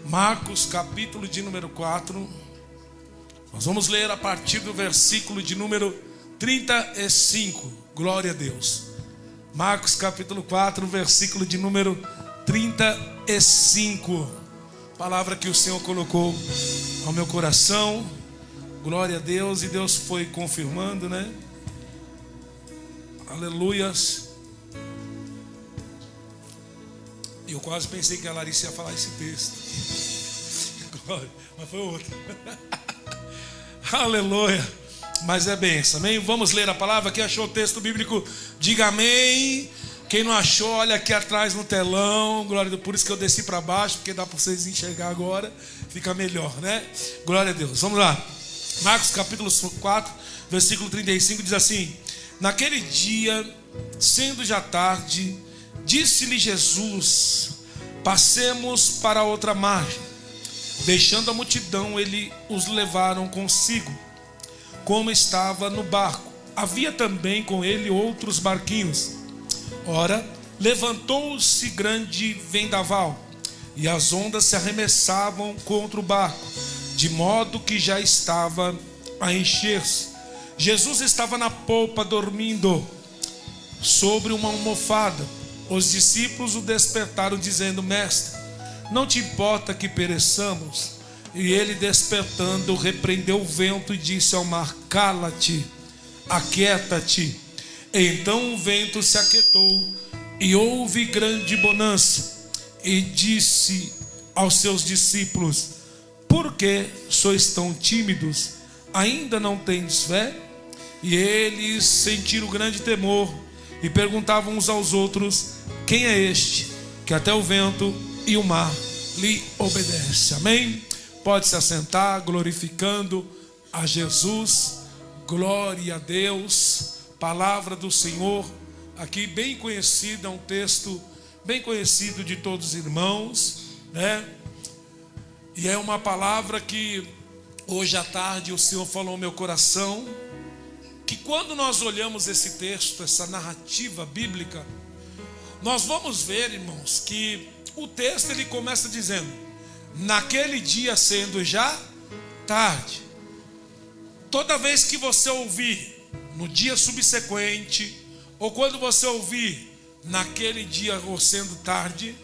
Marcos, capítulo de número 4. Nós vamos ler a partir do versículo de número 35. Glória a Deus. Marcos, capítulo 4, versículo de número 35. Palavra que o Senhor colocou ao meu coração. Glória a Deus. E Deus foi confirmando, né? Aleluias. Eu quase pensei que a Larissa ia falar esse texto. Glória, mas foi outro. Aleluia. Mas é bênção, amém? Vamos ler a palavra. Quem achou o texto bíblico, diga amém. Quem não achou, olha aqui atrás no telão. Glória a Deus. Por isso que eu desci para baixo, porque dá para vocês enxergar agora. Fica melhor, né? Glória a Deus. Vamos lá. Marcos capítulo 4, versículo 35 diz assim: naquele dia, sendo já tarde, disse-lhe Jesus: passemos para outra margem. Deixando a multidão, ele os levaram consigo, como estava no barco. Havia também com ele outros barquinhos. Ora, levantou-se grande vendaval, e as ondas se arremessavam contra o barco, de modo que já estava a encher-se. Jesus estava na polpa dormindo sobre uma almofada. Os discípulos o despertaram dizendo: mestre, não te importa que pereçamos? E ele, despertando, repreendeu o vento e disse ao mar: cala-te, aquieta-te. Então o vento se aquietou e houve grande bonança. E disse aos seus discípulos: por que sois tão tímidos? Ainda não tendes fé? E eles sentiram grande temor e perguntavam uns aos outros: quem é este que até o vento e o mar lhe obedece? Amém? Pode se assentar, glorificando a Jesus. Glória a Deus. Palavra do Senhor aqui bem conhecida, um texto bem conhecido de todos os irmãos, né? E é uma palavra que hoje à tarde o Senhor falou ao meu coração, que quando nós olhamos esse texto, essa narrativa bíblica, nós vamos ver, irmãos, que o texto ele começa dizendo: naquele dia, sendo já tarde. Toda vez que você ouvir no dia subsequente, ou quando você ouvir naquele dia ou sendo tarde,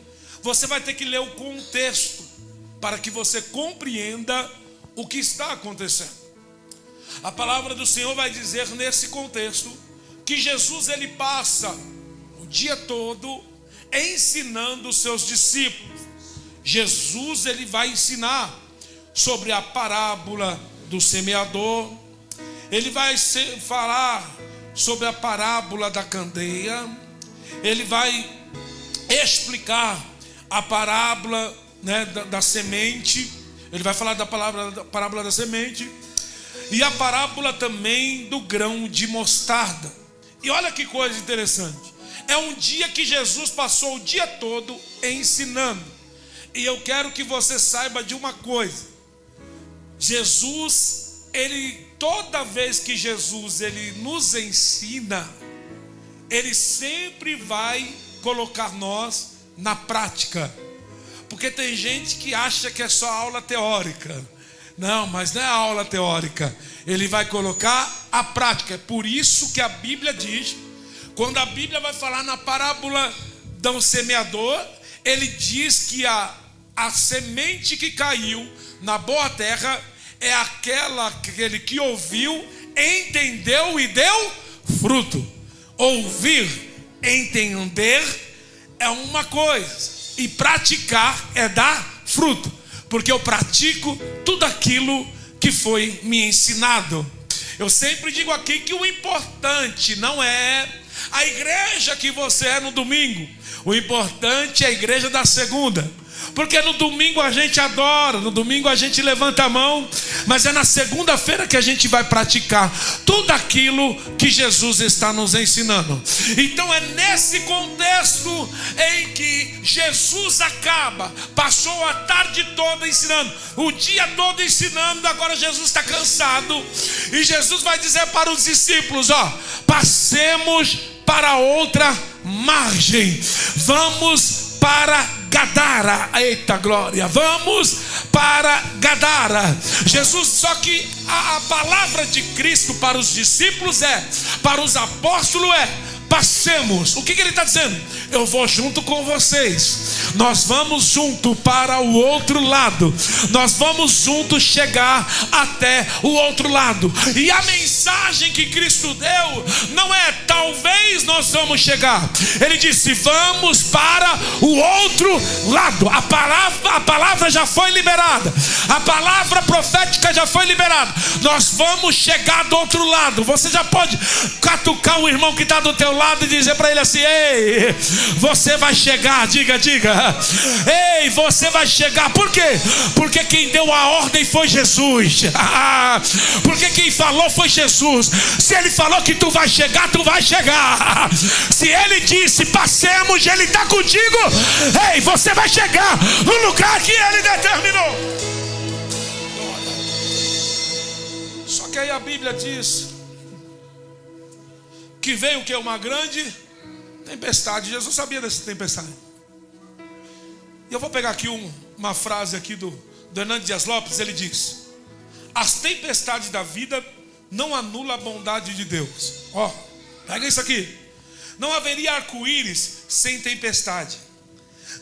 você vai ter que ler o contexto para que você compreenda o que está acontecendo. A palavra do Senhor vai dizer nesse contexto que Jesus ele passa o dia todo ensinando os seus discípulos. Jesus ele vai ensinar sobre a parábola do semeador. Ele vai falar sobre a parábola da candeia. Ele vai explicar a parábola, né, da semente. Ele vai falar da parábola da semente e a parábola também do grão de mostarda. E olha que coisa interessante. É um dia que Jesus passou o dia todo ensinando. E eu quero que você saiba de uma coisa. Jesus, toda vez que Jesus ele nos ensina, ele sempre vai colocar nós na prática. Porque tem gente que acha que é só aula teórica. Não, mas não é aula teórica. Ele vai colocar a prática. É por isso que a Bíblia diz, quando a Bíblia vai falar na parábola do semeador, ele diz que a semente que caiu na boa terra é aquele que ouviu, entendeu e deu fruto. Ouvir, entender é uma coisa, e praticar é dar fruto, porque eu pratico tudo aquilo que foi me ensinado. Eu sempre digo aqui que o importante não é a igreja que você é no domingo, o importante é a igreja da segunda. Porque no domingo a gente adora, no domingo a gente levanta a mão, mas é na segunda-feira que a gente vai praticar tudo aquilo que Jesus está nos ensinando. Então é nesse contexto em que Jesus passou a tarde toda ensinando, o dia todo ensinando. Agora Jesus está cansado e Jesus vai dizer para os discípulos: passemos para outra margem, vamos para Gadara. Eita glória, vamos para Gadara. Jesus, só que a palavra de Cristo para os discípulos para os apóstolos passemos. O que ele está dizendo? Eu vou junto com vocês. Nós vamos junto para o outro lado. Nós vamos juntos chegar até o outro lado. E a mensagem que Cristo deu não é talvez nós vamos chegar. Ele disse: vamos para o outro lado. A palavra já foi liberada. A palavra profética já foi liberada. Nós vamos chegar do outro lado. Você já pode catucar o irmão que está do teu lado e dizer para ele assim: ei, você vai chegar. Diga. Ei, você vai chegar. Por quê? Porque quem deu a ordem foi Jesus. Porque quem falou foi Jesus. Se ele falou que tu vai chegar, tu vai chegar. Se ele disse passemos, ele está contigo. Ei, você vai chegar no lugar que ele determinou. Só que aí a Bíblia diz que veio o que? Uma grande tempestade. Jesus sabia dessa tempestade. E eu vou pegar aqui uma frase aqui do Hernando Dias Lopes. Ele diz: as tempestades da vida não anulam a bondade de Deus. Ó, pega isso aqui. Não haveria arco-íris sem tempestade,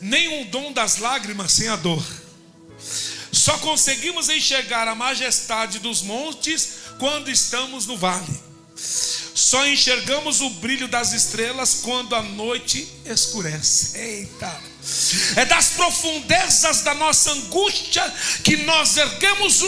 nem um dom das lágrimas sem a dor. Só conseguimos enxergar a majestade dos montes quando estamos no vale. Só enxergamos o brilho das estrelas quando a noite escurece. Eita! É das profundezas da nossa angústia que nós erguemos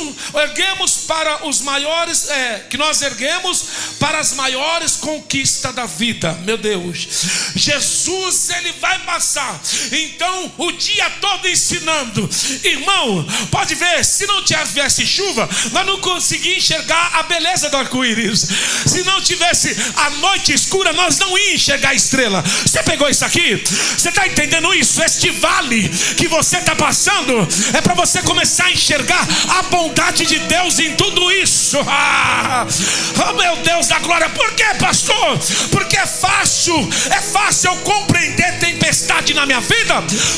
para os maiores, que nós erguemos para as maiores conquistas da vida. Meu Deus, Jesus, ele vai passar então o dia todo ensinando. Irmão, pode ver, se não tivesse chuva, nós não conseguíamos enxergar a beleza do arco-íris. Se não tivesse a noite escura, nós não íamos enxergar a estrela. Você pegou isso aqui? Você está entendendo isso? Este vale que você está passando é para você começar a enxergar a bondade de Deus em tudo isso. Oh meu Deus da glória. Por quê, pastor? Porque é fácil eu compreender tempestade na minha vida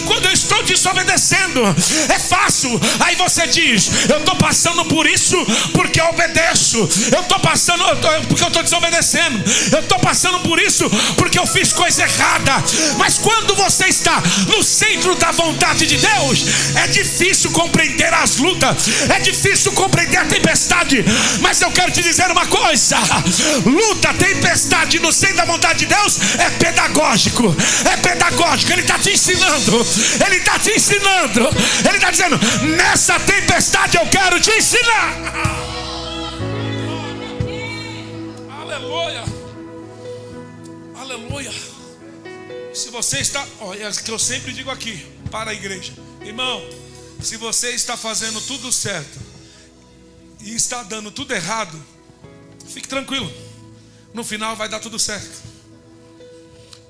quando eu estou desobedecendo. É fácil. Aí você diz: eu estou passando por isso porque eu obedeço. Eu estou passando porque eu estou desobedecendo. Eu estou passando por isso porque eu fiz coisa errada. Mas quando você está no centro da vontade de Deus, é difícil compreender as lutas, é difícil compreender a tempestade. Mas eu quero te dizer uma coisa: luta, tempestade no centro da vontade de Deus é pedagógico. É pedagógico. Ele está te ensinando. Ele está te ensinando. Ele está dizendo: nessa tempestade eu quero te ensinar. Aleluia. Aleluia. Se você está, é que eu sempre digo aqui para a igreja: irmão, se você está fazendo tudo certo e está dando tudo errado, fique tranquilo, no final vai dar tudo certo.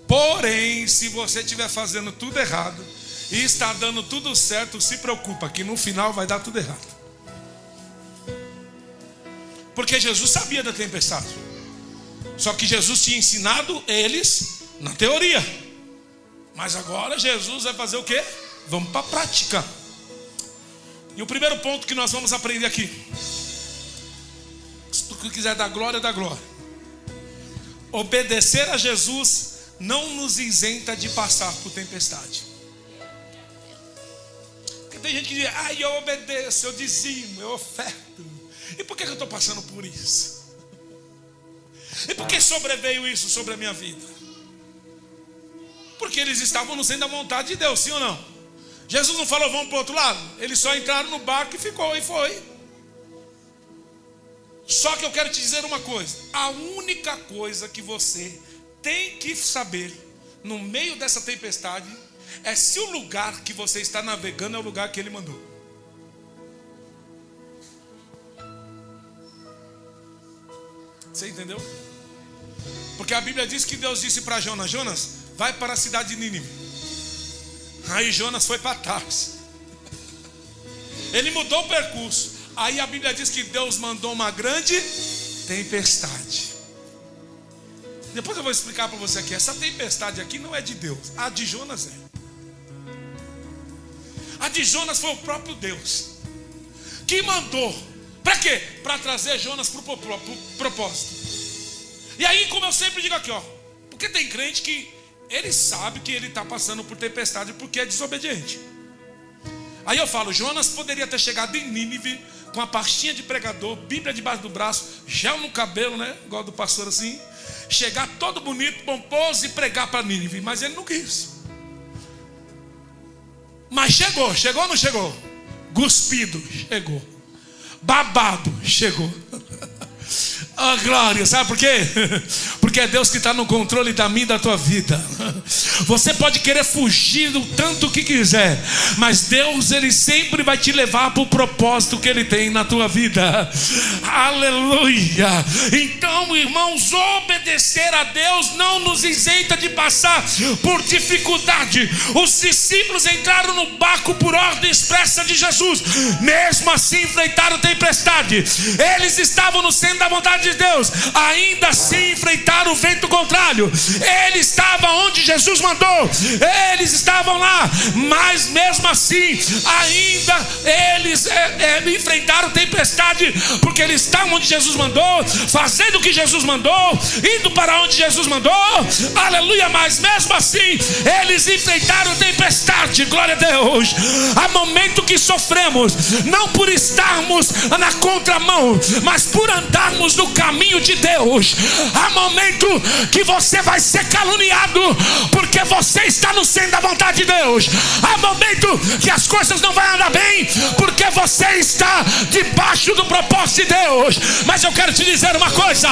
Porém, se você estiver fazendo tudo errado e está dando tudo certo, se preocupa que no final vai dar tudo errado. Porque Jesus sabia da tempestade, só que Jesus tinha ensinado eles na teoria. Mas agora Jesus vai fazer o quê? Vamos para a prática. E o primeiro ponto que nós vamos aprender aqui, se tu quiser dar glória, dá glória. Obedecer a Jesus não nos isenta de passar por tempestade. Porque tem gente que diz: eu obedeço, eu dizimo, eu oferto. E por que eu estou passando por isso? E por que sobreveio isso sobre a minha vida? Porque eles estavam no centro da vontade de Deus, sim ou não? Jesus não falou: vamos para o outro lado. Eles só entraram no barco e ficou, e foi. Só que eu quero te dizer uma coisa: a única coisa que você tem que saber no meio dessa tempestade é se o lugar que você está navegando é o lugar que ele mandou. Você entendeu? Porque a Bíblia diz que Deus disse para Jonas: Jonas, vai para a cidade de Nínive. Aí Jonas foi para Tarsis. Ele mudou o percurso. Aí a Bíblia diz que Deus mandou uma grande tempestade. Depois eu vou explicar para você aqui. Essa tempestade aqui não é de Deus. A de Jonas é. A de Jonas foi o próprio Deus que mandou. Para quê? Para trazer Jonas para o propósito. E aí, como eu sempre digo aqui, ó, porque tem crente que ele sabe que ele está passando por tempestade porque é desobediente. Aí eu falo, Jonas poderia ter chegado em Nínive com a pastinha de pregador, Bíblia debaixo do braço, gel no cabelo, né? Igual do pastor assim. Chegar todo bonito, pomposo e pregar para Nínive. Mas ele não quis. Mas chegou ou não chegou? Cuspido, chegou. Babado, chegou. Oh, glória, sabe por quê? Porque é Deus que está no controle da minha e da tua vida. Você pode querer fugir do tanto que quiser, mas Deus, Ele sempre vai te levar para o propósito que Ele tem na tua vida. Aleluia. Então, irmãos, obedecer a Deus não nos isenta de passar por dificuldade. Os discípulos entraram no barco por ordem expressa de Jesus, mesmo assim enfrentaram tempestade. Eles estavam no centro da vontade de Deus, ainda assim enfrentaram o vento contrário. Ele estava onde Jesus mandou, eles estavam lá, mas mesmo assim ainda eles enfrentaram tempestade, porque eles estavam onde Jesus mandou, fazendo o que Jesus mandou, indo para onde Jesus mandou, aleluia. Mas mesmo assim eles enfrentaram tempestade, glória a Deus. Há momento que sofremos, não por estarmos na contramão, mas por andarmos no caminho de Deus. Há momento que você vai ser caluniado porque você está no centro da vontade de Deus. Há momento que as coisas não vão andar bem porque você está debaixo do propósito de Deus. Mas eu quero te dizer uma coisa: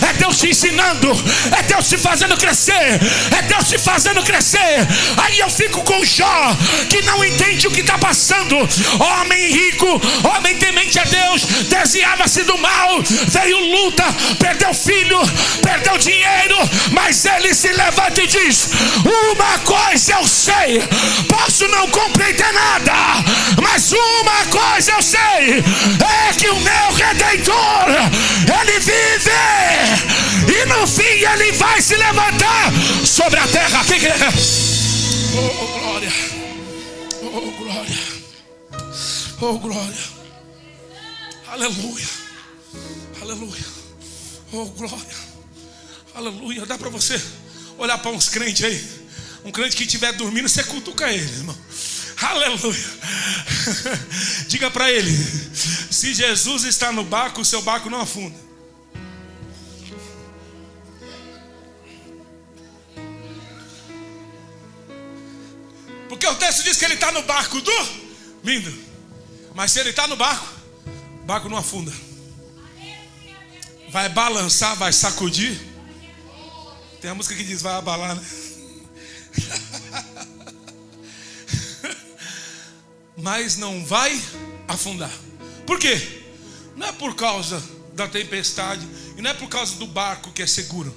é Deus te ensinando, é Deus te fazendo crescer, é Deus te fazendo crescer. Aí eu fico com Jó, que não entende o que está passando. Homem rico, homem temente a Deus, desviava-se do mal, veio luta, perdeu filho, perdeu dinheiro, mas ele se levanta e diz: uma coisa eu sei, posso não compreender nada, mas uma coisa eu sei, é que o meu Redentor, ele vive, e no fim ele vai se levantar sobre a terra. Quem quer? Oh glória, oh glória, oh glória, aleluia, aleluia, oh glória, aleluia. Dá para você olhar para uns crentes aí, um crente que estiver dormindo, você cutuca ele, irmão. Aleluia. Diga para ele: se Jesus está no barco, o seu barco não afunda. Porque o texto diz que ele está no barco dormindo, mas se ele está no barco, o barco não afunda. Vai balançar, vai sacudir. Tem a música que diz vai abalar, né? Mas não vai afundar. Por quê? Não é por causa da tempestade, e não é por causa do barco que é seguro,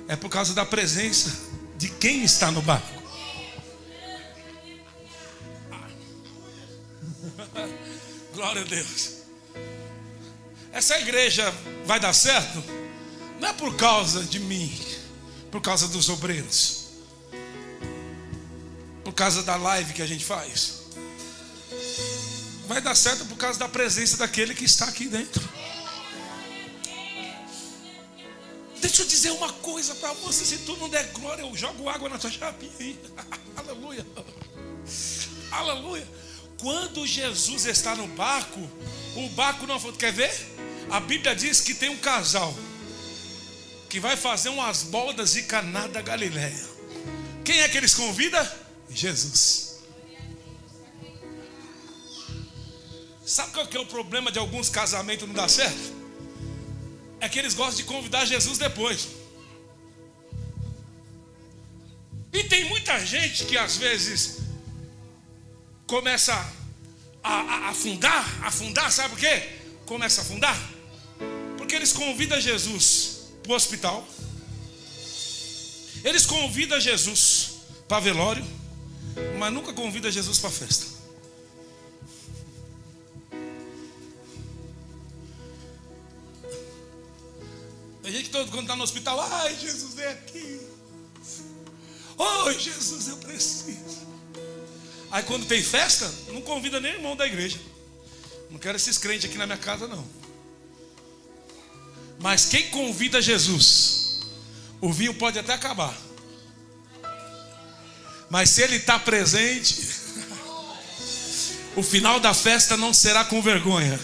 é por causa da presença de quem está no barco. Glória a Deus. Essa igreja vai dar certo? Não é por causa de mim, por causa dos obreiros, por causa da live que a gente faz. Vai dar certo por causa da presença daquele que está aqui dentro. Deixa eu dizer uma coisa para você: se tu não der glória, eu jogo água na tua chapinha aí. Aleluia, aleluia. Quando Jesus está no barco, o barco não afunda. Quer ver? A Bíblia diz que tem um casal que vai fazer umas bodas de Caná da Galileia. Quem é que eles convidam? Jesus. Sabe qual que é o problema de alguns casamentos não dar certo? É que eles gostam de convidar Jesus depois. E tem muita gente que às vezes começa a afundar, sabe por quê? Começa a afundar porque eles convidam Jesus para o hospital, eles convidam Jesus para velório, mas nunca convidam Jesus para festa. Tem gente todo quando está no hospital: ai, Jesus, vem aqui. Oi, Jesus, eu preciso. Aí quando tem festa, não convida nem irmão da igreja. Não quero esses crentes aqui na minha casa, não. Mas quem convida Jesus, o vinho pode até acabar, mas se ele está presente, o final da festa não será com vergonha.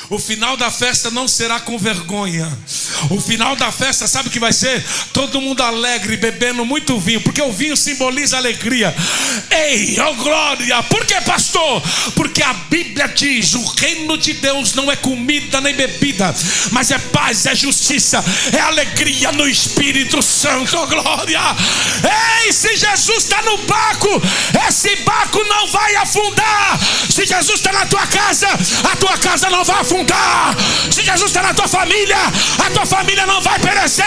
O final da festa não será com vergonha. O final da festa, sabe o que vai ser? Todo mundo alegre, bebendo muito vinho, porque o vinho simboliza alegria. Ei, oh glória! Por que, pastor? Porque a Bíblia diz: o reino de Deus não é comida nem bebida, mas é paz, é justiça, é alegria no Espírito Santo. Oh glória! Ei, se Jesus está no barco, esse barco não vai afundar. Se Jesus está na tua casa, a tua casa não vai afundar. Se Jesus está na tua família, a tua família não vai perecer.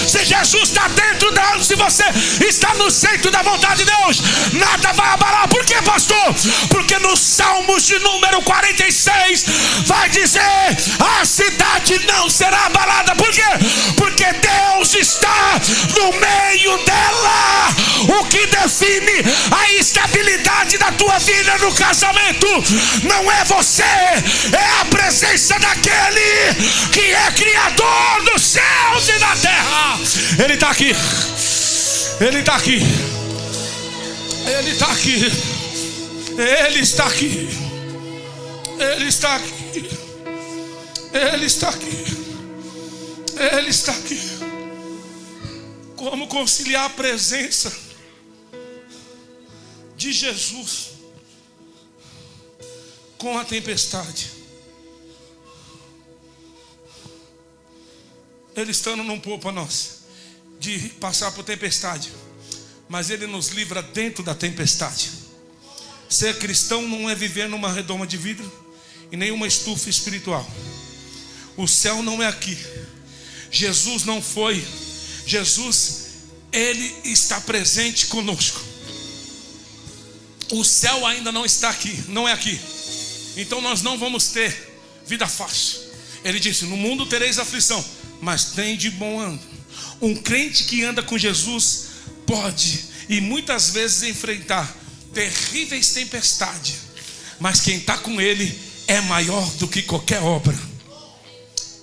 Se Jesus está dentro da, se você está no centro da vontade de Deus, nada vai abalar. Por quê, pastor? Porque no Salmos de número 46 vai dizer: a cidade não será abalada. Por quê? Porque Deus está no meio dela. O que define a estabilidade da tua vida no casamento não é você, é a presença daquele que é criador dos céus e da terra. Ele está aqui. Ele está aqui. Ele está aqui. Ele está aqui. Ele está aqui. Ele está aqui. Ele está aqui. Como conciliar a presença de Jesus com a tempestade? Ele estando não poupa nós de passar por tempestade, mas Ele nos livra dentro da tempestade. Ser cristão não é viver numa redoma de vidro e nenhuma estufa espiritual. O céu não é aqui. Jesus não foi. Jesus, Ele está presente conosco. O céu ainda não está aqui, não é aqui. Então nós não vamos ter vida fácil. Ele disse: no mundo tereis aflição, mas tem de bom ânimo. Um crente que anda com Jesus pode e muitas vezes enfrentar terríveis tempestades, mas quem está com Ele é maior do que qualquer obra.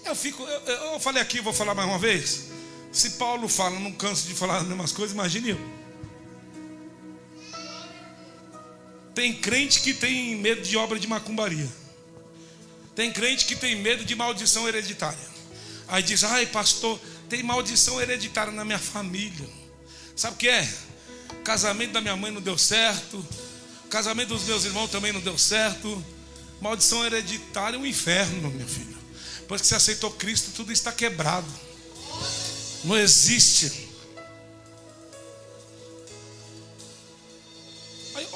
Eu falei aqui, vou falar mais uma vez. Se Paulo fala, não canso de falar as mesmas coisas, imagine eu. Tem crente que tem medo de obra de macumbaria. Tem crente que tem medo de maldição hereditária. Aí diz: ai pastor, tem maldição hereditária na minha família. Sabe o que é? O casamento da minha mãe não deu certo, o casamento dos meus irmãos também não deu certo. Maldição hereditária é um inferno, meu filho. Depois que você aceitou Cristo, tudo está quebrado. Não existe. Aí,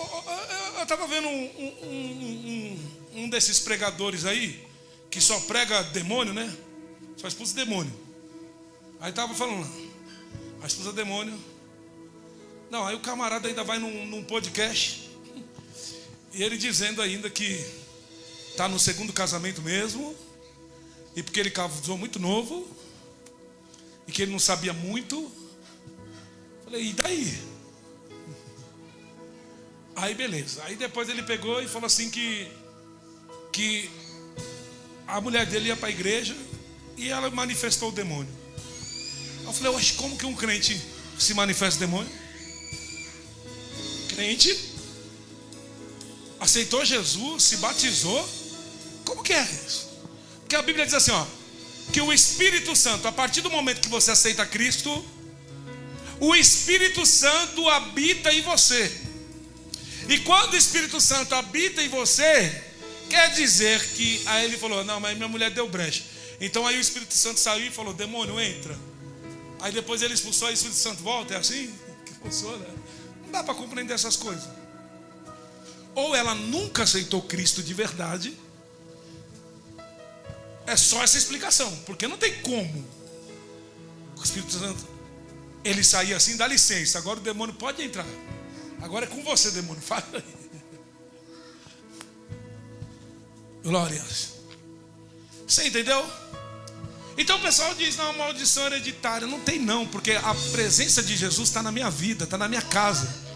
eu estava vendo um desses pregadores aí, que só prega demônio, né? Só expulsa demônio. Aí estava falando lá, a expulsa demônio. Não, aí o camarada ainda vai num podcast, e ele dizendo ainda que está no segundo casamento mesmo, e porque ele casou muito novo, e que ele não sabia muito. Falei: e daí? Aí beleza. Aí depois ele pegou e falou assim que a mulher dele ia para a igreja e ela manifestou o demônio. Eu falei: oxe, como que um crente se manifesta o demônio? Crente aceitou Jesus, se batizou. Como que é isso? Porque a Bíblia diz assim, ó, que o Espírito Santo, a partir do momento que você aceita Cristo, o Espírito Santo habita em você. E quando o Espírito Santo habita em você, quer dizer que... Aí ele falou: não, mas minha mulher deu brecha. Então aí o Espírito Santo saiu e falou: demônio, entra. Aí depois ele expulsou e o Espírito Santo volta. É assim que funciona? Não dá para compreender essas coisas. Ou ela nunca aceitou Cristo de verdade. É só essa explicação, porque não tem como o Espírito Santo ele sair assim: dá licença, agora o demônio pode entrar. Agora é com você, demônio, fala aí. Glórias. Você entendeu? Então o pessoal diz: não, maldição hereditária. Não tem não, porque a presença de Jesus está na minha vida, está na minha casa.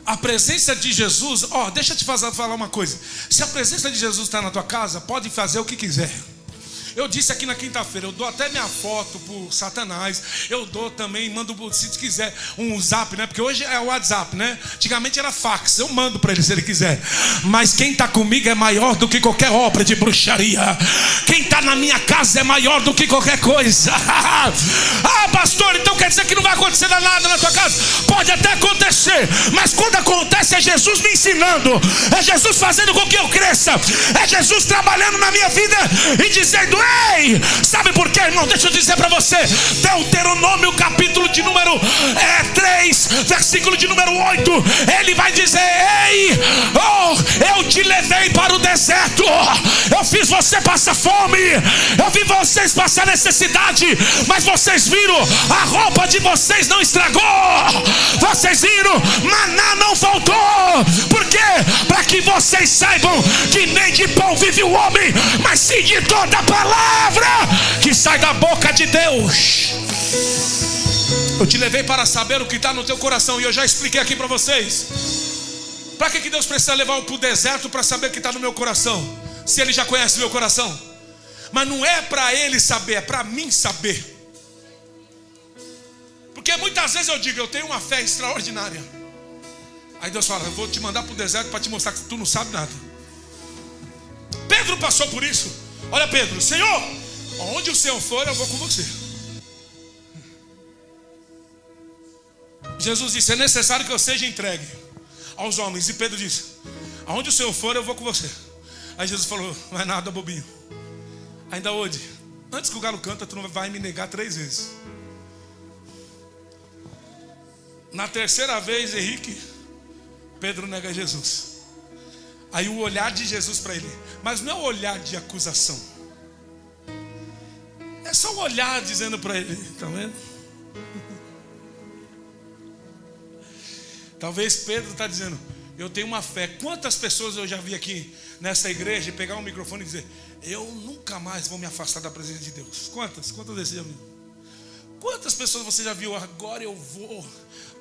A presença de Jesus, deixa eu te falar uma coisa. Se a presença de Jesus está na tua casa, pode fazer o que quiser. Eu disse aqui na quinta-feira, eu dou até minha foto pro Satanás. Eu dou também, mando, se quiser, um zap, né? Porque hoje é o WhatsApp, né? Antigamente era fax, eu mando para ele se ele quiser. Mas quem está comigo é maior do que qualquer obra de bruxaria. Quem está na minha casa é maior do que qualquer coisa. Pastor, então quer dizer que não vai acontecer nada na tua casa? Pode até acontecer, mas quando acontece é Jesus me ensinando, é Jesus fazendo com que eu cresça, é Jesus trabalhando na minha vida e dizendo: ei, sabe por quê, irmão? Deixa eu dizer para você, Deuteronômio capítulo de número 3, versículo de número 8, ele vai dizer: ei, eu te levei para o deserto, eu fiz você passar fome, eu vi vocês passar necessidade, mas vocês viram, a roupa de vocês não estragou, vocês viram, maná não faltou. Por quê? Para que vocês saibam que nem de pão vive o homem, mas sim de toda a palavra que sai da boca de Deus. Eu te levei para saber o que está no teu coração, e eu já expliquei aqui para vocês. Para que Deus precisa levar para o deserto para saber o que está no meu coração, se Ele já conhece o meu coração? Mas não é para Ele saber, é para mim saber. Porque muitas vezes eu digo: eu tenho uma fé extraordinária. Aí Deus fala: eu vou te mandar para o deserto para te mostrar que tu não sabe nada. Pedro passou por isso. Olha, Pedro: Senhor, onde o Senhor for, eu vou com você. Jesus disse: é necessário que eu seja entregue aos homens. E Pedro disse: aonde o Senhor for, eu vou com você. Aí Jesus falou: não é nada, bobinho. Ainda hoje, antes que o galo canta, tu não vai me negar 3 vezes. Na terceira vez, Henrique, Pedro nega Jesus. Aí o olhar de Jesus para ele, mas não é o olhar de acusação, é só o olhar dizendo para ele: tá vendo? Talvez Pedro está dizendo: eu tenho uma fé. Quantas pessoas eu já vi aqui nessa igreja pegar um microfone e dizer: eu nunca mais vou me afastar da presença de Deus? Quantas desses já viu? Quantas pessoas você já viu? Agora eu vou,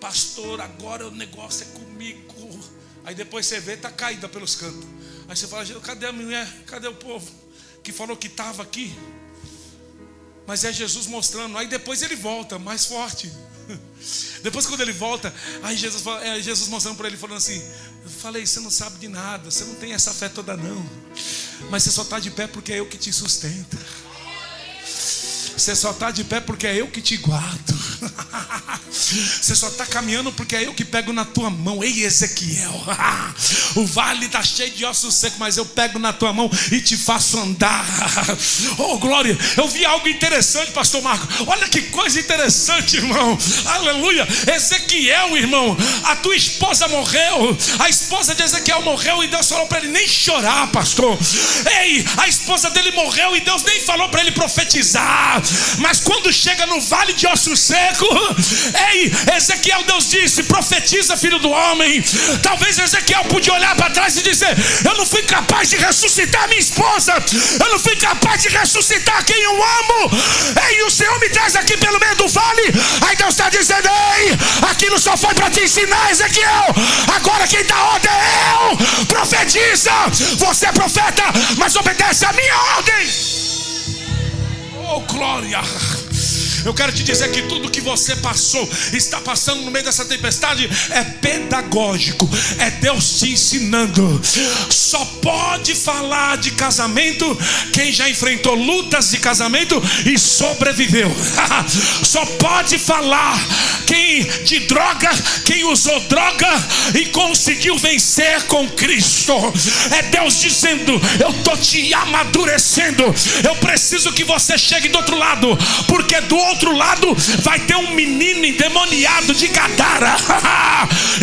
pastor, agora o negócio é comigo. Aí depois você vê, está caída pelos cantos. Aí você fala: cadê a mulher? Cadê o povo que falou que estava aqui? Mas é Jesus mostrando. Aí depois ele volta mais forte. Depois, quando ele volta, aí Jesus mostrando para ele, falando assim: eu falei, você não sabe de nada, você não tem essa fé toda não, mas você só está de pé porque é eu que te sustento. Você só está de pé porque é eu que te guardo. Você só está caminhando porque é eu que pego na tua mão. Ei, Ezequiel, o vale está cheio de ossos secos, mas eu pego na tua mão e te faço andar. Oh, glória. Eu vi algo interessante, pastor Marco. Olha que coisa interessante, irmão. Aleluia. Ezequiel, irmão, a tua esposa morreu. A esposa de Ezequiel morreu e Deus falou para ele nem chorar, pastor. Ei, a esposa dele morreu e Deus nem falou para ele profetizar. Mas quando chega no vale de ossos secos, ei, Ezequiel, Deus disse: profetiza, filho do homem. Talvez Ezequiel podia olhar para trás e dizer: eu não fui capaz de ressuscitar minha esposa, eu não fui capaz de ressuscitar quem eu amo. Ei, o Senhor me traz aqui pelo meio do vale. Aí Deus está dizendo: ei, aquilo só foi para te ensinar, Ezequiel. Agora quem dá ordem é eu. Profetiza, você é profeta, mas obedece a minha ordem. Oh, glória. Eu quero te dizer que tudo que você passou, está passando no meio dessa tempestade, é pedagógico, é Deus te ensinando. Só pode falar de casamento quem já enfrentou lutas de casamento e sobreviveu. Só pode falar quem de droga, quem usou droga e conseguiu vencer com Cristo. É Deus dizendo: eu estou te amadurecendo, eu preciso que você chegue do outro lado, porque do outro lado vai ter um menino endemoniado de Gadara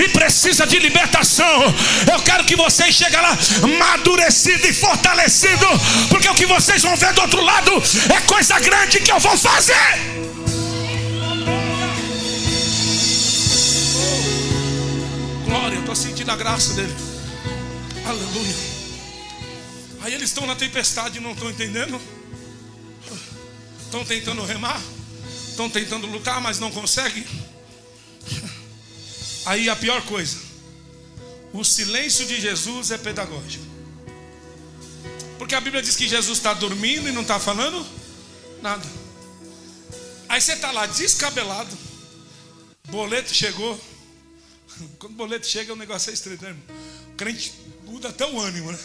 e precisa de libertação. Eu quero que vocês cheguem lá amadurecido e fortalecido, porque o que vocês vão ver do outro lado é coisa grande que eu vou fazer. Glória, eu estou sentindo a graça dele. Aleluia. Aí eles estão na tempestade e não estão entendendo. Estão tentando remar, estão tentando lutar, mas não conseguem. Aí a pior coisa, O silêncio de Jesus é pedagógico. Porque a Bíblia diz que Jesus está dormindo e não está falando nada. Aí você está lá descabelado. Boleto chegou. Quando o boleto chega, o negócio é estranho, né, irmão? O crente muda até o ânimo, né?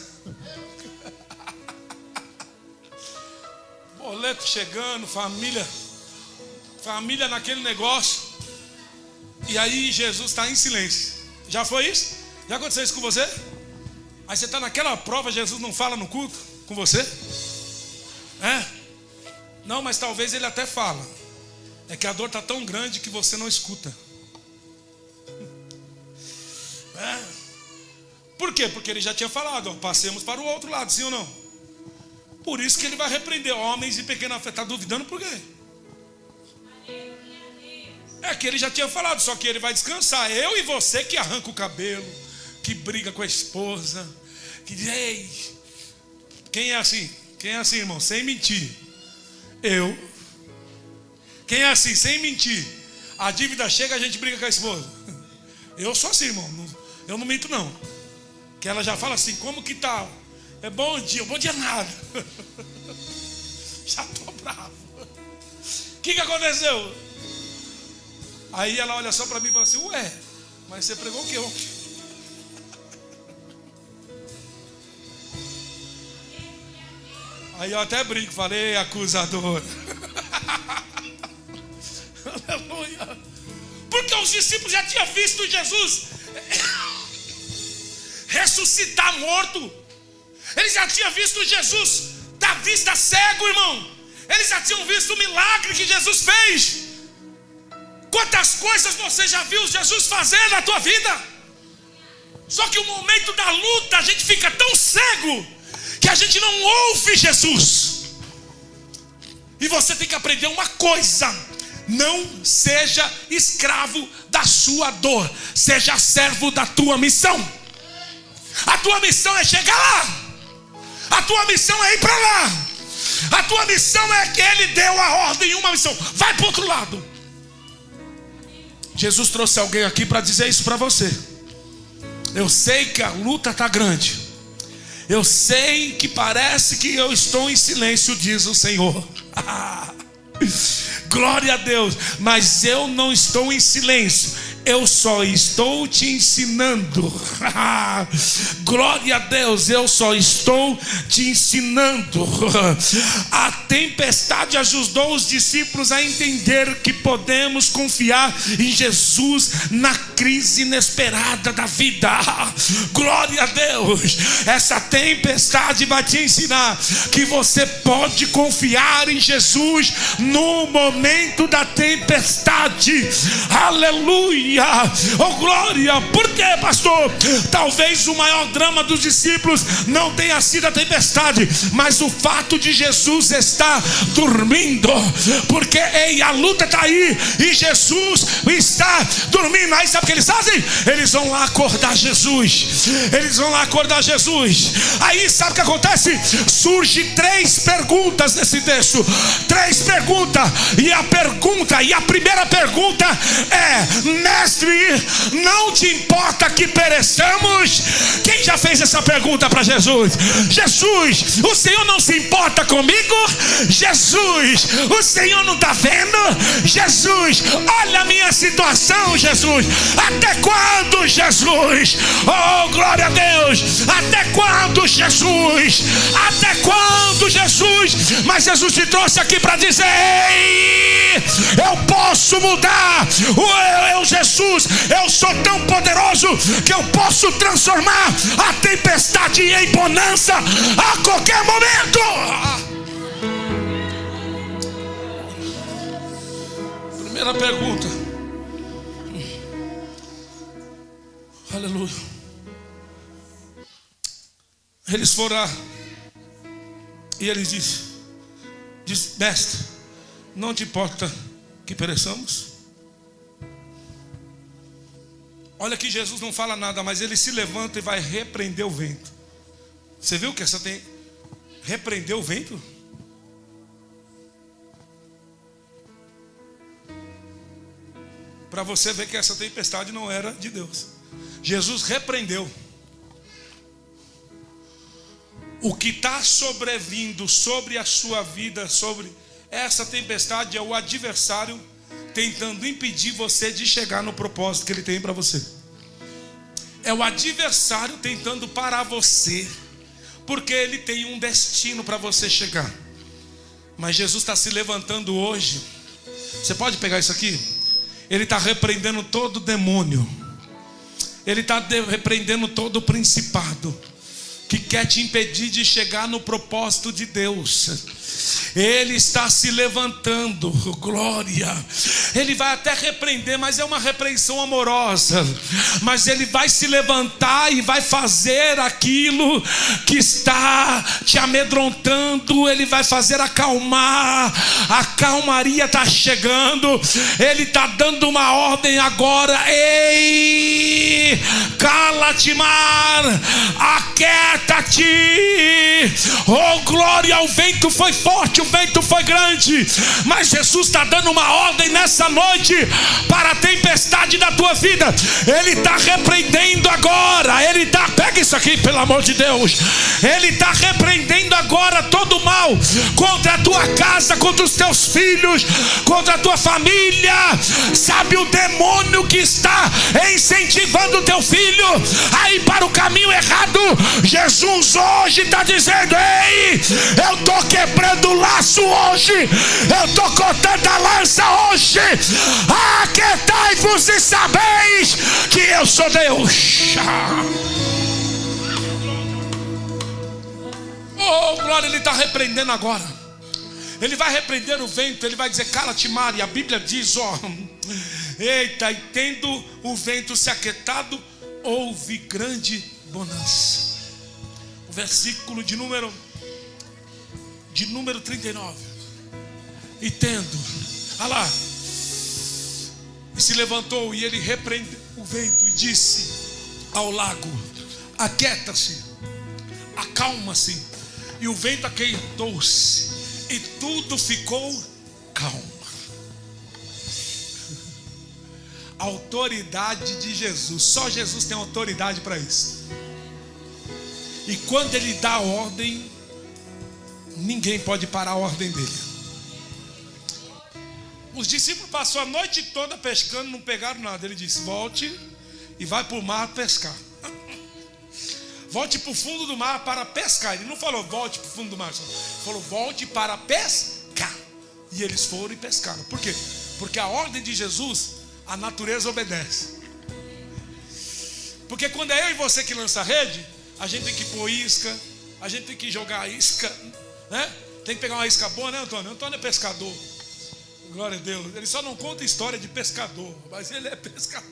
Boleto chegando, família naquele negócio. E aí Jesus está em silêncio. Já foi isso? Já aconteceu isso com você? Aí você está naquela prova, Jesus não fala no culto com você? Não, mas talvez ele até fala. É que a dor está tão grande que você não escuta. Por quê? Porque ele já tinha falado, ó, passemos para o outro lado, sim ou não? Por isso que ele vai repreender homens de pequena fé. Está duvidando por quê? É que ele já tinha falado, só que ele vai descansar. Eu e você que arranca o cabelo, que briga com a esposa, que diz, ei, quem é assim? Quem é assim, irmão? Sem mentir. Eu. Quem é assim? Sem mentir. A dívida chega, a gente briga com a esposa. Eu sou assim, irmão. Eu não minto, não. Que ela já fala assim, como que tá? É bom dia nada. Já tô bravo. O que aconteceu? Aí ela olha só para mim e fala assim, ué, mas você pregou o quê ontem? Aí eu até brinco, falei, acusador. Aleluia. Porque os discípulos já tinham visto Jesus ressuscitar morto. Eles já tinham visto Jesus da vista cego, irmão. Eles já tinham visto o milagre que Jesus fez. Quantas coisas você já viu Jesus fazer na tua vida? Só que o momento da luta a gente fica tão cego que a gente não ouve Jesus. E você tem que aprender uma coisa: não seja escravo da sua dor, seja servo da tua missão. A tua missão é chegar lá. A tua missão é ir para lá. A tua missão é que ele deu a ordem, uma missão. Vai para o outro lado. Jesus trouxe alguém aqui para dizer isso para você. Eu sei que a luta está grande. Eu sei que parece que eu estou em silêncio, diz o Senhor. Glória a Deus. Mas eu não estou em silêncio. Eu só estou te ensinando. Glória a Deus, eu só estou te ensinando. A tempestade ajudou os discípulos a entender que podemos confiar em Jesus na crise inesperada da vida. Glória a Deus. Essa tempestade vai te ensinar que você pode confiar em Jesus no momento da tempestade. Aleluia. Oh glória. Por quê, pastor? Talvez o maior drama dos discípulos não tenha sido a tempestade, mas o fato de Jesus estar dormindo. Porque a luta está aí e Jesus está dormindo. Aí sabe o que eles fazem? Eles vão lá acordar Jesus. Eles vão lá acordar Jesus. Aí sabe o que acontece? Surge 3 perguntas nesse texto. 3 perguntas. E a primeira pergunta é: mestre, não te importa que pereçamos? Quem já fez essa pergunta para Jesus? Jesus, o Senhor não se importa comigo? Jesus, o Senhor não está vendo? Jesus, olha a minha situação, Jesus. Até quando, Jesus? Oh, glória a Deus. Até quando, Jesus? Até quando, Jesus? Mas Jesus te trouxe aqui para dizer: ei, eu posso mudar. Jesus, eu sou tão poderoso que eu posso transformar a tempestade em bonança a qualquer momento. Primeira pergunta. Aleluia. Eles foram lá e ele diz: mestre, não te importa que pereçamos? Olha que Jesus não fala nada, mas ele se levanta e vai repreender o vento. Você viu que essa tem repreender o vento? Para você ver que essa tempestade não era de Deus. Jesus repreendeu. O que está sobrevindo sobre a sua vida, sobre essa tempestade, é o adversário tentando impedir você de chegar no propósito que ele tem para você. É o adversário tentando parar você, porque ele tem um destino para você chegar. Mas Jesus está se levantando hoje. Você pode pegar isso aqui? Ele está repreendendo todo demônio. Ele está repreendendo todo principado que quer te impedir de chegar no propósito de Deus. Ele está se levantando, glória. Ele vai até repreender, mas é uma repreensão amorosa. Mas ele vai se levantar e vai fazer aquilo que está te amedrontando. Ele vai fazer acalmar. A calmaria está chegando. Ele está dando uma ordem agora. Ei, cala-te, mar, aquieta-te. Oh glória, o vento foi forte, o vento foi grande, mas Jesus está dando uma ordem nessa noite para a tempestade da tua vida. Ele está repreendendo agora. Ele está, pega isso aqui pelo amor de Deus. Ele está repreendendo agora todo o mal contra a tua casa, contra os teus filhos, contra a tua família. Sabe o demônio que está incentivando o teu filho a ir para o caminho errado? Jesus hoje está dizendo: ei, eu estou quebrando o laço hoje, eu estou cortando a lança hoje. Aquietai-vos e sabeis que eu sou Deus. Oh glória, ele está repreendendo agora. Ele vai repreender o vento. Ele vai dizer: cala-te, mar. E a Bíblia diz, eita, e tendo o vento se aquietado, houve grande bonança. O versículo de número 39. E tendo, olha lá, e se levantou, e ele repreendeu o vento e disse ao lago: aquieta-se, acalma-se. E o vento aquietou-se, e tudo ficou calmo. A autoridade de Jesus, só Jesus tem autoridade para isso. E quando ele dá a ordem, ninguém pode parar a ordem dele. Os discípulos passaram a noite toda pescando, não pegaram nada. Ele disse: volte e vai para o mar pescar. Volte para o fundo do mar para pescar. Ele não falou volte para o fundo do mar, ele falou volte para pescar. E eles foram e pescaram. Por quê? Porque a ordem de Jesus, a natureza obedece. Porque quando é eu e você que lança a rede, a gente tem que pôr isca, a gente tem que jogar a isca, né? Tem que pegar uma isca boa, né, Antônio? Antônio é pescador. Glória a Deus. Ele só não conta história de pescador, mas ele é pescador.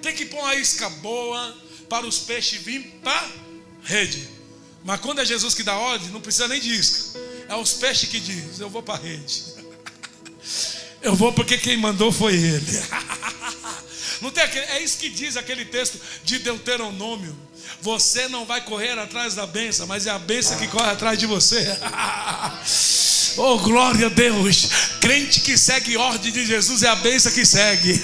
Tem que pôr uma isca boa para os peixes virem para a rede. Mas quando é Jesus que dá ordem, não precisa nem de isca. É os peixes que diz: eu vou para a rede. Eu vou porque quem mandou foi ele. Não tem aquele, é isso que diz aquele texto de Deuteronômio: você não vai correr atrás da bênção, mas é a bênção que corre atrás de você. Oh glória a Deus. Crente que segue ordem de Jesus é a bênção que segue.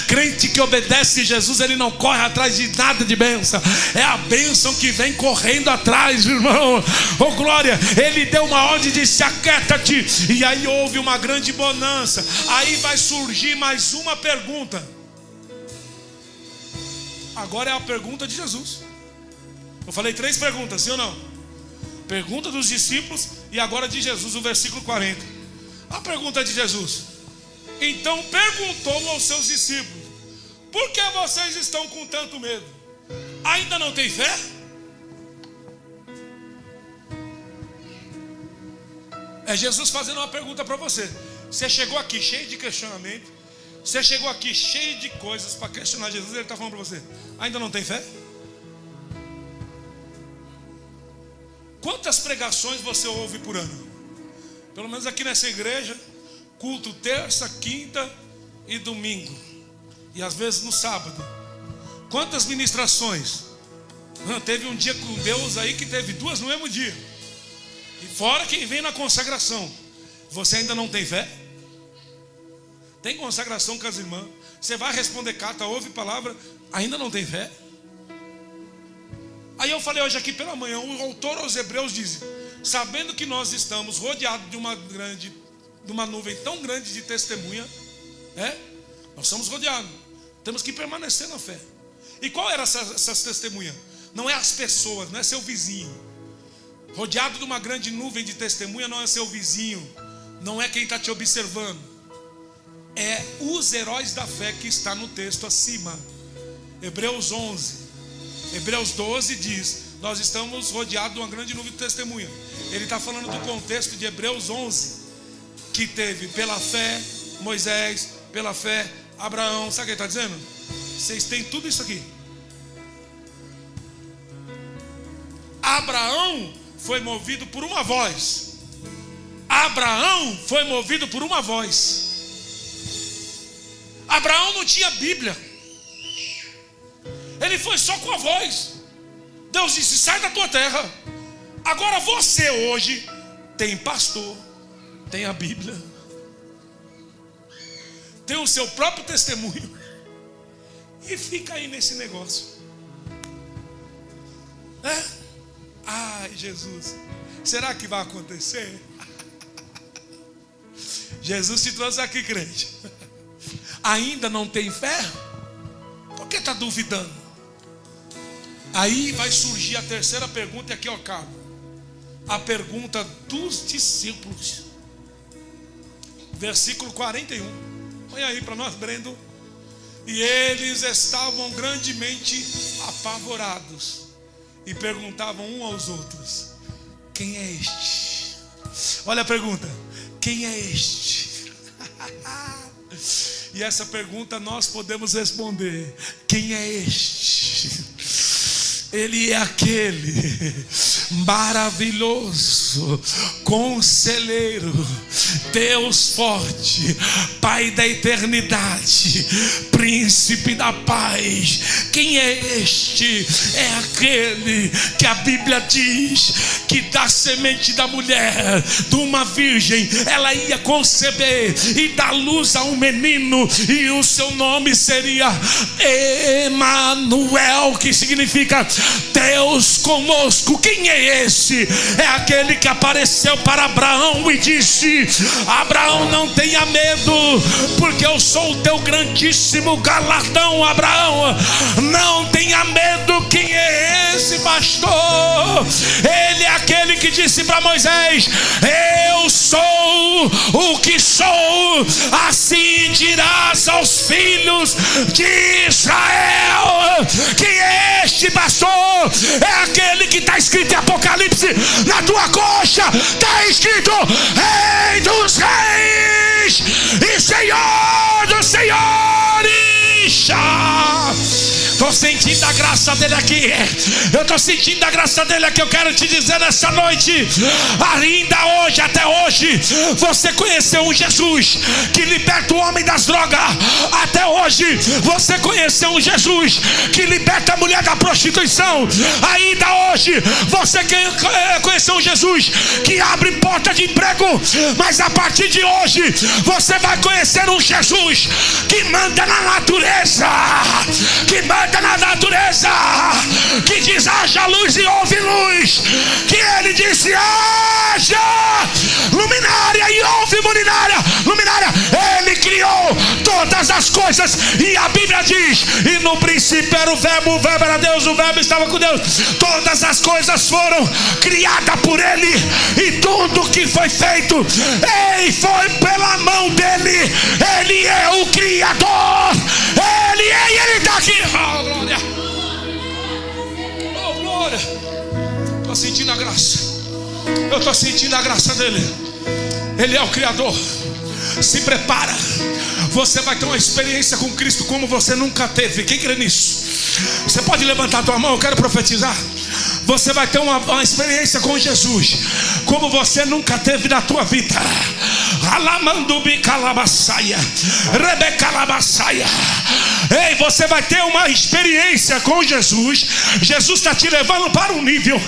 Crente que obedece Jesus, ele não corre atrás de nada de bênção, é a bênção que vem correndo atrás, irmão. Oh glória. Ele deu uma ordem de se aquieta-te, e aí houve uma grande bonança. Aí vai surgir mais uma pergunta. Agora é a pergunta de Jesus. Eu falei 3 perguntas, sim ou não? Pergunta dos discípulos e agora de Jesus, o versículo 40. A pergunta de Jesus: então perguntou aos seus discípulos: por que vocês estão com tanto medo? Ainda não tem fé? É Jesus fazendo uma pergunta para você. Você chegou aqui cheio de questionamento, você chegou aqui cheio de coisas para questionar Jesus. Ele está falando para você: ainda não tem fé? Quantas pregações você ouve por ano? Pelo menos aqui nessa igreja, culto terça, quinta e domingo, e às vezes no sábado. Quantas ministrações? Teve um dia com Deus aí que teve 2 no mesmo dia. E fora quem vem na consagração. Você ainda não tem fé? Tem consagração com as irmãs, Você vai responder carta, ouve palavra, ainda não tem fé? Aí eu falei hoje aqui pela manhã, o autor aos Hebreus diz: sabendo que nós estamos rodeados de uma nuvem tão grande de testemunha, nós somos rodeados, temos que permanecer na fé. E qual era essas testemunhas? Não é as pessoas, não é seu vizinho. Rodeado de uma grande nuvem de testemunha não é seu vizinho, não é quem está te observando, é os heróis da fé que está no texto acima. Hebreus 11, Hebreus 12 diz: nós estamos rodeados de uma grande nuvem de testemunha. Ele está falando do contexto de Hebreus 11, que teve pela fé Moisés, pela fé Abraão. Sabe o que ele está dizendo? Vocês têm tudo isso aqui. Abraão foi movido por uma voz. Abraão foi movido por uma voz. Abraão não tinha Bíblia. Ele foi só com a voz. Deus disse: sai da tua terra. Agora você hoje tem pastor, tem a Bíblia, tem o seu próprio testemunho, e fica aí nesse negócio. Ai, Jesus, será que vai acontecer? Jesus te trouxe aqui, crente. Ainda não tem fé? Por que está duvidando? Aí vai surgir a terceira pergunta, e aqui eu acabo. A pergunta dos discípulos. Versículo 41. Põe aí para nós, Brendo. E eles estavam grandemente apavorados e perguntavam um aos outros: quem é este? Olha a pergunta: quem é este? E essa pergunta nós podemos responder: quem é este? Ele é aquele maravilhoso, conselheiro, Deus forte, Pai da eternidade, príncipe da paz. Quem é este? É aquele que a Bíblia diz que da semente da mulher, de uma virgem, ela ia conceber e dar luz a um menino, e o seu nome seria Emanuel, que significa Deus conosco. Quem é esse? É aquele que apareceu para Abraão e disse: Abraão, não tenha medo, porque eu sou o teu grandíssimo galardão. Abraão, não tenha medo. Quem é esse, pastor? Ele é aquele que disse para Moisés: eu sou o que sou, assim dirás aos filhos de Israel. Quem é este, pastor? É aquele que está escrito em Apocalipse na tua coxa. Está escrito: Rei dos reis e Senhor dos senhores. Estou sentindo a graça dele aqui. Eu estou sentindo a graça dele aqui. Eu quero te dizer nessa noite, ainda hoje, até hoje, você conheceu um Jesus que liberta o homem das drogas. Até hoje você conheceu um Jesus que liberta a mulher da prostituição. Ainda hoje você conheceu um Jesus que abre porta de emprego. Mas a partir de hoje você vai conhecer um Jesus que manda na natureza, que manda na natureza, que diz: haja luz e houve luz, que ele disse: haja luminária e houve luminária. Ele criou todas as coisas, e a Bíblia diz: e no princípio era o verbo era Deus, o verbo estava com Deus. Todas as coisas foram criadas por ele, e tudo que foi feito foi pela mão dele. Ele é o Criador, ele é, e ele está aqui. Oh, glória, oh, glória. Estou sentindo a graça, eu estou sentindo a graça dele. Ele é o Criador. Se prepara, você vai ter uma experiência com Cristo como você nunca teve. Quem crê nisso? Você pode levantar a tua mão, eu quero profetizar. Você vai ter uma experiência com Jesus como você nunca teve na tua vida. Ei, você vai ter uma experiência com Jesus. Jesus está te levando para um nível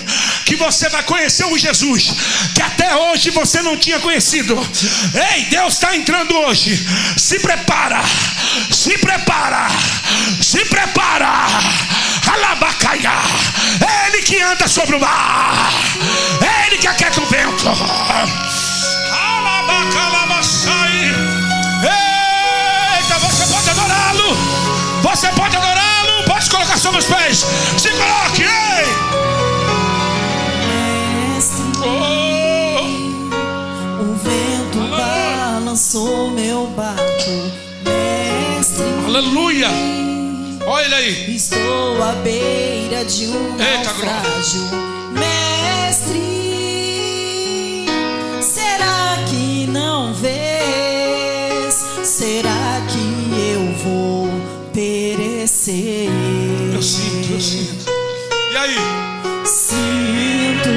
que você vai conhecer o Jesus que até hoje você não tinha conhecido. Ei, Deus está entrando hoje. Se prepara, se prepara, se prepara. Alabacaia. É Ele que anda sobre o mar, é Ele que aquieta o vento. Eita, você pode adorá-lo. Você pode adorá-lo. Pode colocar sobre os pés. Se coloque, ei. O vento balançou meu barco, mestre. Aleluia. Olha ele aí. Estou à beira de um naufrágio, mestre. Será que não vês? Será que eu vou perecer? Eu sinto, eu sinto. E aí? Sinto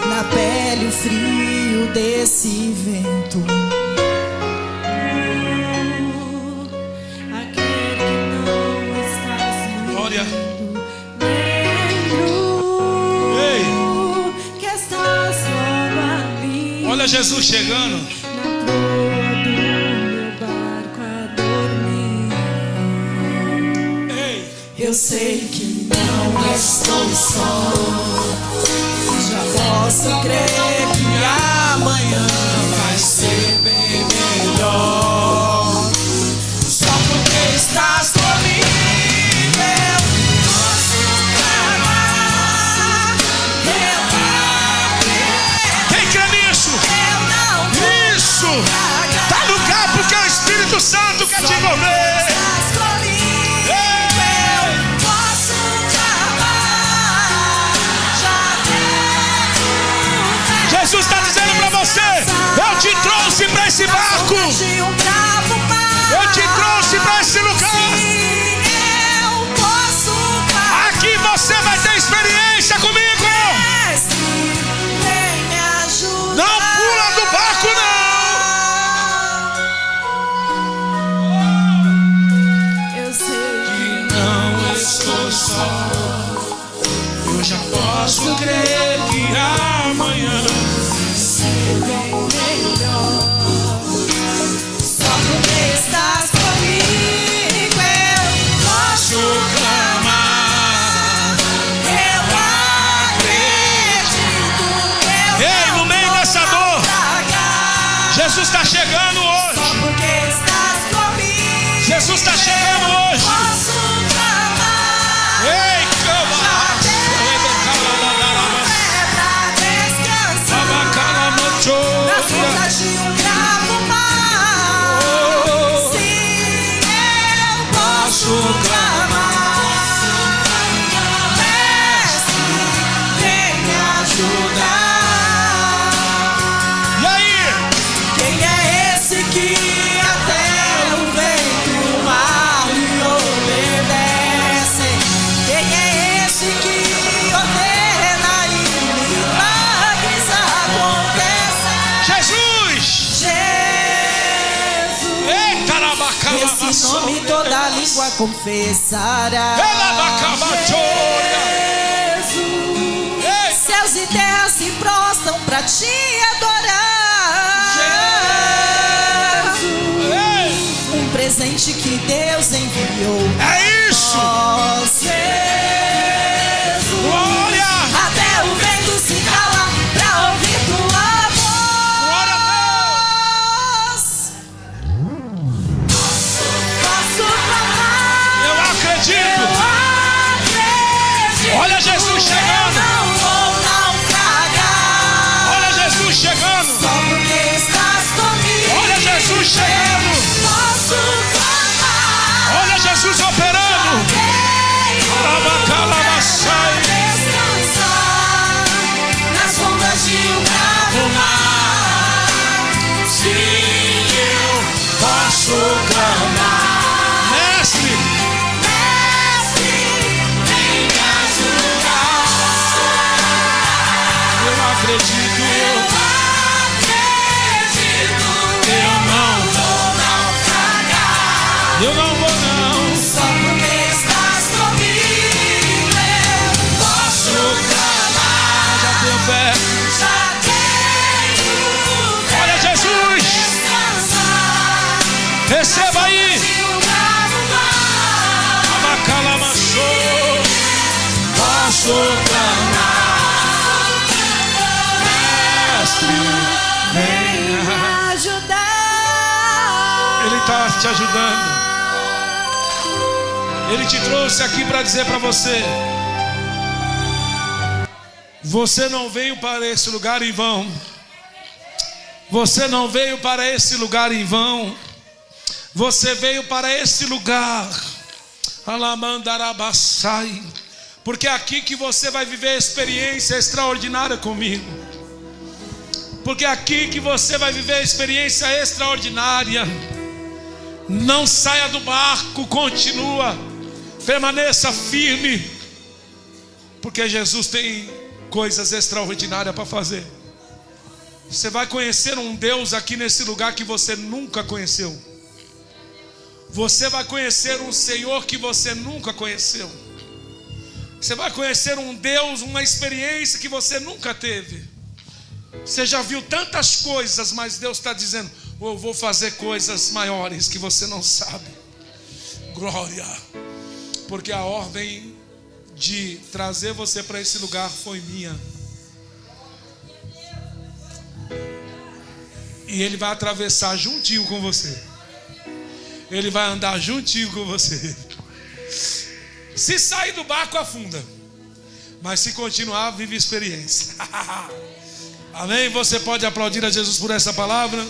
na pele o frio desse vento. Aquele que não está sendo. Glória. Ei. Que está sobre a mim. Olha Jesus chegando. Na proa do meu barco a dormir. Ei. Eu sei que não estou só. Já posso crer que amanhã vai ser bem melhor. Só porque estás comigo eu posso amar. Quem crê nisso? Eu não Isso. Tá no lugar porque o Espírito Santo quer te envolver. Jesus está dizendo para você: eu te trouxe para esse barco, eu te trouxe para esse lugar. Aqui você vai ter experiência comigo. Não pula do barco, não. Eu sei que não estou só. Eu já posso crer que amanhã só porque estás comigo eu posso clamar. Eu acredito. Ei, no meio dessa dor, Jesus está chegando hoje. Só porque estás comigo Jesus está chegando hoje. posso clamar. Ei, Nas ondas de um bravo mar, sim, eu posso clamar. Mestre, vem me ajudar. e aí? Quem é esse que até o vento e o mar lhe obedecem? Quem é esse que ordena e milagres acontecem? Jesus! Eita, Esse nome toda língua confessará. Ei. Céus e terras se prostram pra te adorar. Ei. Um presente que Deus enviou. É isso! Ó Jesus. Glória! Até o vento se cala pra ouvir tua Glória a voz. Posso clamar. Eu acredito! Olha Jesus chegando! Eu não vou naufragar. Olha Jesus chegando! Só porque estás comigo. Olha Jesus chegando! Posso clamar. Olha Jesus operando! Mestre, venha me ajudar. Ele está te ajudando. Ele te trouxe aqui para dizer para você: você não veio para esse lugar em vão. Você não veio para esse lugar em vão. Você veio para esse lugar, Alamandarabassai, porque é aqui que você vai viver a experiência extraordinária comigo. Porque é aqui que você vai viver a experiência extraordinária. Não saia do barco, continua, permaneça firme, porque Jesus tem coisas extraordinárias para fazer. Você vai conhecer um Deus aqui nesse lugar que você nunca conheceu. Você vai conhecer um Senhor que você nunca conheceu. Você vai conhecer um Deus, uma experiência que você nunca teve. Você já viu tantas coisas, mas Deus está dizendo: eu vou fazer coisas maiores que você não sabe. Glória. Porque a ordem de trazer você para esse lugar foi minha. E Ele vai atravessar juntinho com você. Ele vai andar juntinho com você. Se sair do barco, afunda. Mas se continuar, vive experiência. Amém? Você pode aplaudir a Jesus por essa palavra.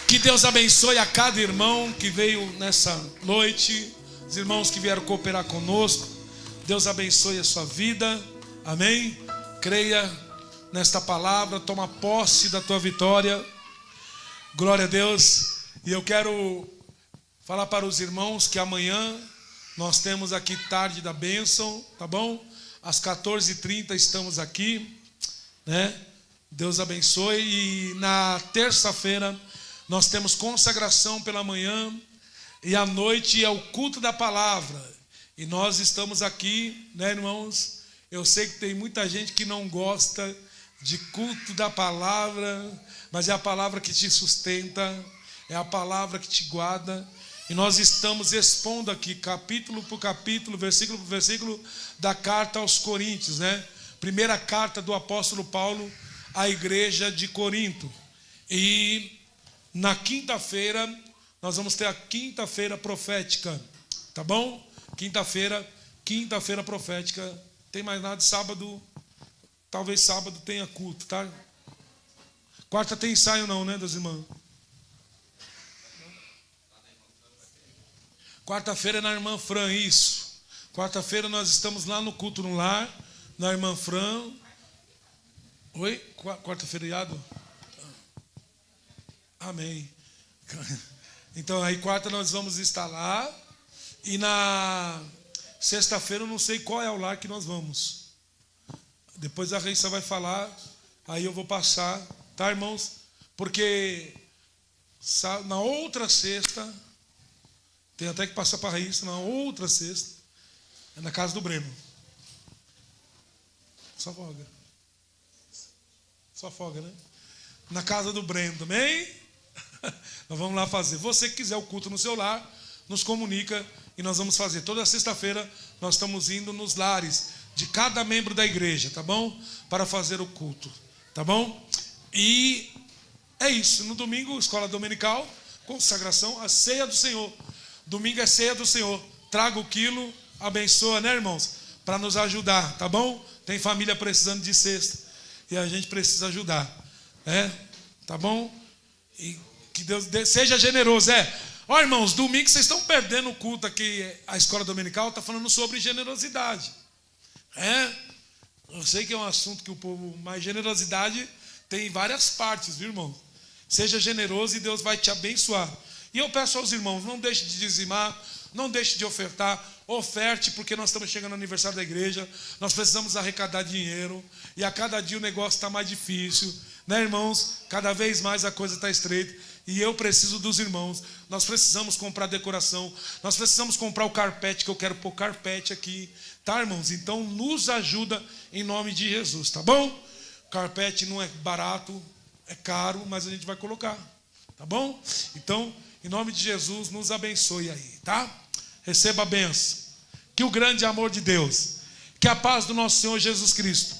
Que Deus abençoe a cada irmão que veio nessa noite. Os irmãos que vieram cooperar conosco. Deus abençoe a sua vida. Amém? Creia nesta palavra. Toma posse da tua vitória. Glória a Deus. E eu quero falar para os irmãos que amanhã nós temos aqui tarde da bênção, tá bom? Às 14h30 estamos aqui, né? Deus abençoe. E na terça-feira nós temos consagração pela manhã e à noite é o culto da palavra. E nós estamos aqui, né, irmãos? Eu sei que tem muita gente que não gosta de culto da palavra, mas é a palavra que te sustenta. É a palavra que te guarda. E nós estamos expondo aqui, capítulo por capítulo, versículo por versículo, da carta aos Coríntios, né? Primeira carta do apóstolo Paulo à igreja de Corinto. E na quinta-feira, nós vamos ter a quinta-feira profética. Tá bom? Quinta-feira profética. Tem mais nada de sábado. Talvez sábado tenha culto, tá? Quarta tem ensaio não, né, das irmãs? Quarta-feira é na irmã Fran, isso. Quarta-feira nós estamos lá no culto no lar, na irmã Fran. Oi? Quarta-feira, iado? Amém. Então aí quarta nós vamos estar lá. E na sexta-feira eu não sei qual é o lar que nós vamos. Depois a Reissa vai falar, aí eu vou passar, tá, irmãos? Porque na outra sexta, tem até que passar para a Raíssa, na outra sexta, é na casa do Breno. Só folga, né? Na casa do Breno também. Nós vamos lá fazer. Você que quiser o culto no seu lar, nos comunica e nós vamos fazer. Toda sexta-feira nós estamos indo nos lares de cada membro da igreja, tá bom? Para fazer o culto, tá bom? E é isso. No domingo, escola dominical, consagração, a ceia do Senhor. Domingo é ceia do Senhor. Traga o quilo, abençoa, né, irmãos? Para nos ajudar, tá bom? Tem família precisando de cesta e a gente precisa ajudar, né? Tá bom? E que Deus seja generoso, Ó, irmãos, domingo vocês estão perdendo o culto aqui. A escola dominical está falando sobre generosidade. Eu sei que é um assunto que o povo... Mas generosidade tem várias partes, viu, irmão? Seja generoso e Deus vai te abençoar. E eu peço aos irmãos, não deixe de dizimar, não deixe de ofertar. Oferte, porque nós estamos chegando no aniversário da igreja. Nós precisamos arrecadar dinheiro. E a cada dia o negócio está mais difícil, né, irmãos? Cada vez mais a coisa está estreita. E eu preciso dos irmãos. Nós precisamos comprar decoração. Nós precisamos comprar o carpete, que eu quero pôr carpete aqui. Tá, irmãos? Então nos ajuda em nome de Jesus, tá bom? Carpete não é barato, é caro, mas a gente vai colocar. Tá bom? Então, em nome de Jesus, nos abençoe aí, tá? Receba a bênção. Que o grande amor de Deus Que a paz do nosso Senhor Jesus Cristo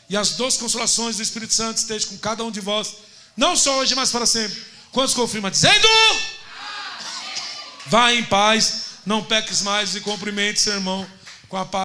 e as doces consolações do Espírito Santo estejam com cada um de vós, não só hoje, mas para sempre. Quantos confirma dizendo? Vá em paz, não peques mais e cumprimente seu irmão com a paz.